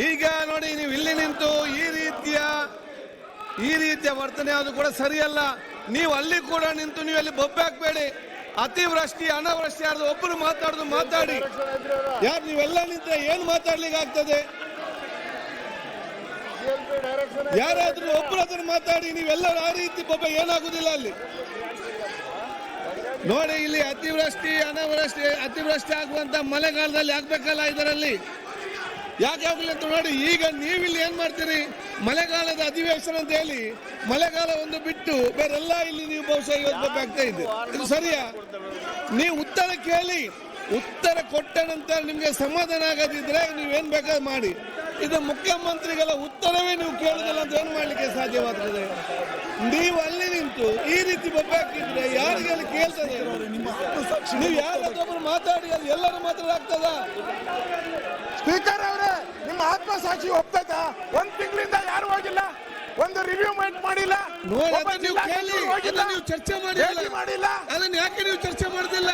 ಈಗ ನೋಡಿ, ನೀವು ಇಲ್ಲಿ ನಿಂತು ಈ ರೀತಿಯ ವರ್ತನೆ ಅದು ಕೂಡ ಸರಿಯಲ್ಲ. ನೀವು ಅಲ್ಲಿ ಕೂಡ ನಿಂತು ನೀವು ಅಲ್ಲಿ ಬೊಬ್ಬೆ ಹಾಕ್ಬೇಡಿ. ಅತಿವೃಷ್ಟಿ ಅನಾವೃಷ್ಟಿ ಯಾರ್ದು ಒಬ್ಬರು ಮಾತಾಡಿ. ಯಾರು ನೀವೆಲ್ಲ ನಿಂತ್ರೆ ಏನು ಮಾತಾಡ್ಲಿಕ್ಕೆ ಆಗ್ತದೆ? ಯಾರಾದ್ರೂ ಒಬ್ರು ಅದನ್ನು ಮಾತಾಡಿ. ನೀವೆಲ್ಲರೂ ಆ ರೀತಿ ಬೊಬ್ಬೆ ಏನಾಗುದಿಲ್ಲ ಅಲ್ಲಿ. ನೋಡಿ, ಇಲ್ಲಿ ಅತಿವೃಷ್ಟಿ ಆಗುವಂತ ಮಳೆಗಾಲದಲ್ಲಿ ಆಗ್ಬೇಕಲ್ಲ, ಇದರಲ್ಲಿ ಯಾಕೆ ಆಗಲಿ ಅಂತ ನೋಡಿ. ಈಗ ನೀವಿಲ್ಲಿ ಏನ್ ಮಾಡ್ತೀರಿ? ಮಳೆಗಾಲದ ಅಧಿವೇಶನ ಅಂತ ಹೇಳಿ ಮಳೆಗಾಲ ಒಂದು ಬಿಟ್ಟು ಬೇರೆಲ್ಲ ಇಲ್ಲಿ ನೀವು ಬಹುಶಃ ಇವತ್ತು ಆಗ್ತಾ ಇದೆ. ಇದು ಸರಿಯಾ? ನೀವು ಉತ್ತರ ಕೇಳಿ, ಉತ್ತರ ಕೊಟ್ಟ ನಂತರ ನಿಮ್ಗೆ ಸಮಾಧಾನ ಆಗದಿದ್ರೆ ನೀವೇನ್ ಬೇಕಾದ್ರೂ ಮಾಡಿ. ಇದು ಮುಖ್ಯಮಂತ್ರಿಗಳ ಉತ್ತರವೇ ನೀವು ಕೇಳುದಿಲ್ಲ ಅಂತ ಏನ್ ಮಾಡ್ಲಿಕ್ಕೆ ಸಾಧ್ಯವಾಗ್ತದೆ? ನೀವು ಅಲ್ಲಿ ನಿಂತು ಈ ರೀತಿ ಬೊಬ್ಬೆ ಹಾಕಿದ್ರೆ ಯಾರಿಗೆ ಅಲ್ಲಿ ಕೇಳ್ತದೆ? ನೀವು ಯಾರಾದ್ರೂ ಮಾತಾಡಿ, ಅಲ್ಲಿ ಎಲ್ಲರೂ ಮಾತಾಡಾಗ್ತದ? ಸ್ಪೀಕರ್ ಅವರೇ, ನಿಮ್ಮ ಆತ್ಮಸಾಕ್ಷಿ ಒಪ್ತೈತಾ? ಒಂದ್ ತಿಂಗಳಿಂದ ಯಾರು ಹೋಗಿಲ್ಲ, ಒಂದು ರಿವ್ಯೂ ಮಾಡಿಲ್ಲ, ನೀವು ಚರ್ಚೆ ಮಾಡಿಲ್ಲ. ಅದನ್ನ ಯಾಕೆ ನೀವು ಚರ್ಚೆ ಮಾಡುದಿಲ್ಲ?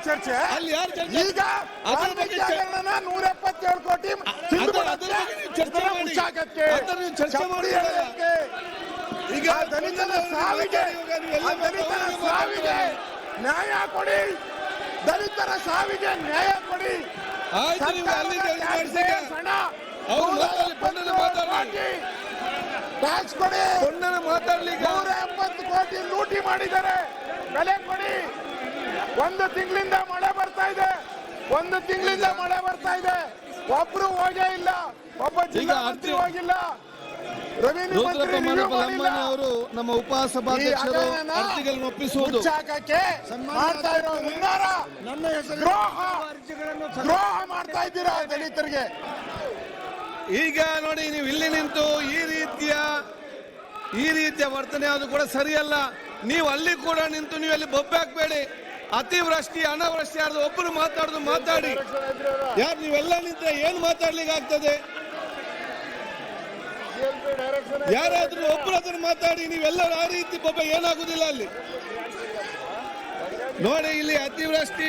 ಚರ್ಚೆ ಈಗ 177 ಕೋಟಿ ಚರ್ಚೆ ಮಾಡಿ. ಈಗ ದಲಿತರ ಸಾವಿಗೆ ನ್ಯಾಯ ಕೊಡಿ, ದಲಿತರ ಸಾವಿಗೆ ನ್ಯಾಯ ಕೊಡಿ. ಟ್ಯಾಕ್ಸ್ ಕೊಡಿ. 170 ಕೋಟಿ ಲೂಟಿ ಮಾಡಿದ್ದಾರೆ. ಬೆಲೆ ಕೊಡಿ. ಒಂದು ತಿಂಗಳಿಂದ ಮಳೆ ಬರ್ತಾ ಇದೆ, ಒಬ್ರು ಹೋಗೇ ಇಲ್ಲ, ಒಬ್ಬ ಜಿಲ್ಲಾ ಮಂತ್ರಿ ಹೋಗಿಲ್ಲ, ರೆವಿನ್ಯೂ ಮಂತ್ರಿ ಅವರು ನಮ್ಮ ಉಪಸಭಾಧ್ಯಕ್ಷರು ಅರ್ಜಿಗಳನ್ನು ಒಪ್ಪಿಸುವುದು ಮಾಡ್ತಾ ಇರೋ ಹುನ್ನಾರ, ನನ್ನ ಹೆಸರು ದ್ರೋಹ ಮಾಡ್ತಾ ಇದ್ದೀರಾ ದಲಿತರಿಗೆ. ಈಗ ನೋಡಿ, ನೀವು ಇಲ್ಲಿ ನಿಂತು ಈ ರೀತಿಯ ವರ್ತನೆ ಅದು ಕೂಡ ಸರಿಯಲ್ಲ. ನೀವು ಅಲ್ಲಿ ಕೂಡ ನಿಂತು ನೀವು ಅಲ್ಲಿ ಬೊಬ್ಬೆ ಹಾಕ್ಬೇಡಿ. ಅತಿವೃಷ್ಟಿ ಅನಾವೃಷ್ಟಿ ಯಾರ್ದು ಒಬ್ಬರು ಮಾತಾಡಿ. ಯಾರು ನೀವೆಲ್ಲ ನಿಂತ್ರೆ ಏನು ಮಾತಾಡ್ಲಿಕ್ಕೆ ಆಗ್ತದೆ? ಯಾರಾದ್ರೂ ಒಬ್ರು ಅದನ್ನು ಮಾತಾಡಿ. ನೀವೆಲ್ಲರೂ ಆ ರೀತಿ ಬೊಬ್ಬೆ ಏನಾಗುದಿಲ್ಲ ಅಲ್ಲಿ. ನೋಡಿ, ಇಲ್ಲಿ ಅತಿವೃಷ್ಟಿ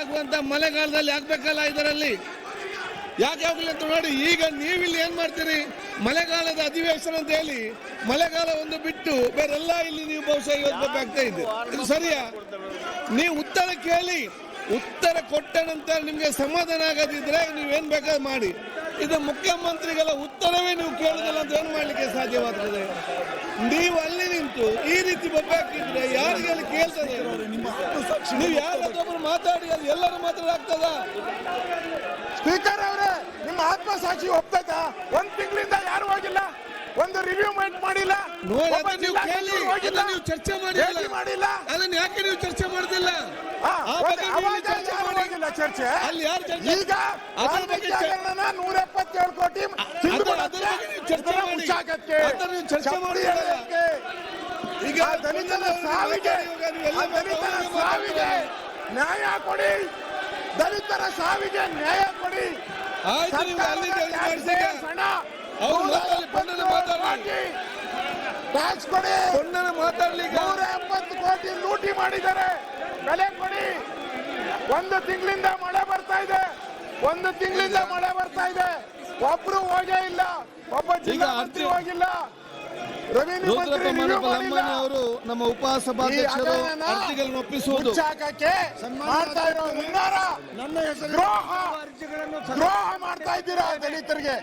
ಆಗುವಂತ ಮಳೆಗಾಲದಲ್ಲಿ ಆಗ್ಬೇಕಲ್ಲ, ಇದರಲ್ಲಿ ಯಾಕೆ ಆಗಲಿ ಅಂತ ನೋಡಿ. ಈಗ ನೀವಿಲ್ಲಿ ಏನ್ ಮಾಡ್ತೀರಿ? ಮಳೆಗಾಲದ ಅಧಿವೇಶನ ಅಂತ ಹೇಳಿ ಮಳೆಗಾಲ ಒಂದು ಬಿಟ್ಟು ಬೇರೆಲ್ಲ ಇಲ್ಲಿ ನೀವು ಬಹುಶಃ ಇವತ್ತು ಆಗ್ತಾ ಇದೆ. ಇದು ಸರಿಯಾ? ನೀವು ಉತ್ತರ ಕೇಳಿ, ಉತ್ತರ ಕೊಟ್ಟ ನಂತರ ನಿಮ್ಗೆ ಸಮಾಧಾನ ಆಗದಿದ್ರೆ ನೀವೇನ್ ಬೇಕಾದ್ರೂ ಮಾಡಿ. ಇದು ಮುಖ್ಯಮಂತ್ರಿಗಳ ಉತ್ತರವೇ ನೀವು ಕೇಳುದಿಲ್ಲ ಅಂತ ಏನ್ ಮಾಡ್ಲಿಕ್ಕೆ ಸಾಧ್ಯವಾಗ್ತದೆ? ನೀವು ಅಲ್ಲಿ ನಿಂತು ಈ ರೀತಿ ಬೊಬ್ಬೆ ಹಾಕಿದ್ರೆ ಯಾರಿಗೆ ಅಲ್ಲಿ ಕೇಳ್ತದೆ? ನೀವು ಯಾರಾದ್ರೂ ಮಾತಾಡಿ, ಅಲ್ಲಿ ಎಲ್ಲರೂ ಮಾತಾಡಾಗ್ತದ? ಸ್ಪೀಕರ್ ಅವರೇ, ನಿಮ್ಮ ಆತ್ಮಸಾಕ್ಷಿ ಒಪ್ತೈತಾ? ಒಂದ್ ತಿಂಗಳಿಂದ ಯಾರು ಹೋಗಿಲ್ಲ, ಒಂದು ರಿವ್ಯೂ ಮಾಡಿಲ್ಲ, ನೀವು ಚರ್ಚೆ ಮಾಡಿಲ್ಲ. ಅದನ್ನ ಯಾಕೆ ನೀವು ಚರ್ಚೆ ಮಾಡುದಿಲ್ಲ? ಚರ್ಚೆ ಈಗ 177 ಕೋಟಿ ಚರ್ಚೆ ಮಾಡಿ. ಈಗ ದಲಿತರ ಸಾವಿಗೆ ನ್ಯಾಯ ಕೊಡಿ, ದಲಿತರ ಸಾವಿಗೆ ನ್ಯಾಯ ಕೊಡಿ. ಟ್ಯಾಕ್ಸ್ ಕೊಡಿ. 170 ಕೋಟಿ ಲೂಟಿ ಮಾಡಿದ್ದಾರೆ. ಬೆಲೆ ಕೊಡಿ. ಒಂದು ತಿಂಗಳಿಂದ ಮಳೆ ಬರ್ತಾ ಇದೆ, ಒಬ್ರು ಹೋಗೇ ಇಲ್ಲ, ಒಬ್ಬ ಜಿಲ್ಲಾ ಮಂತ್ರಿ ಹೋಗಿಲ್ಲ, ರೆವಿನ್ಯೂ ಮಂತ್ರಿ ಅವರು ನಮ್ಮ ಉಪಸಭಾಧ್ಯಕ್ಷರು ಅರ್ಜಿಗಳನ್ನು ಒಪ್ಪಿಸುವುದು ಮಾಡ್ತಾ ಇರೋ ಹುನ್ನಾರ, ನನ್ನ ಹೆಸರು ದ್ರೋಹ ಮಾಡ್ತಾ ಇದ್ದೀರಾ ದಲಿತರಿಗೆ.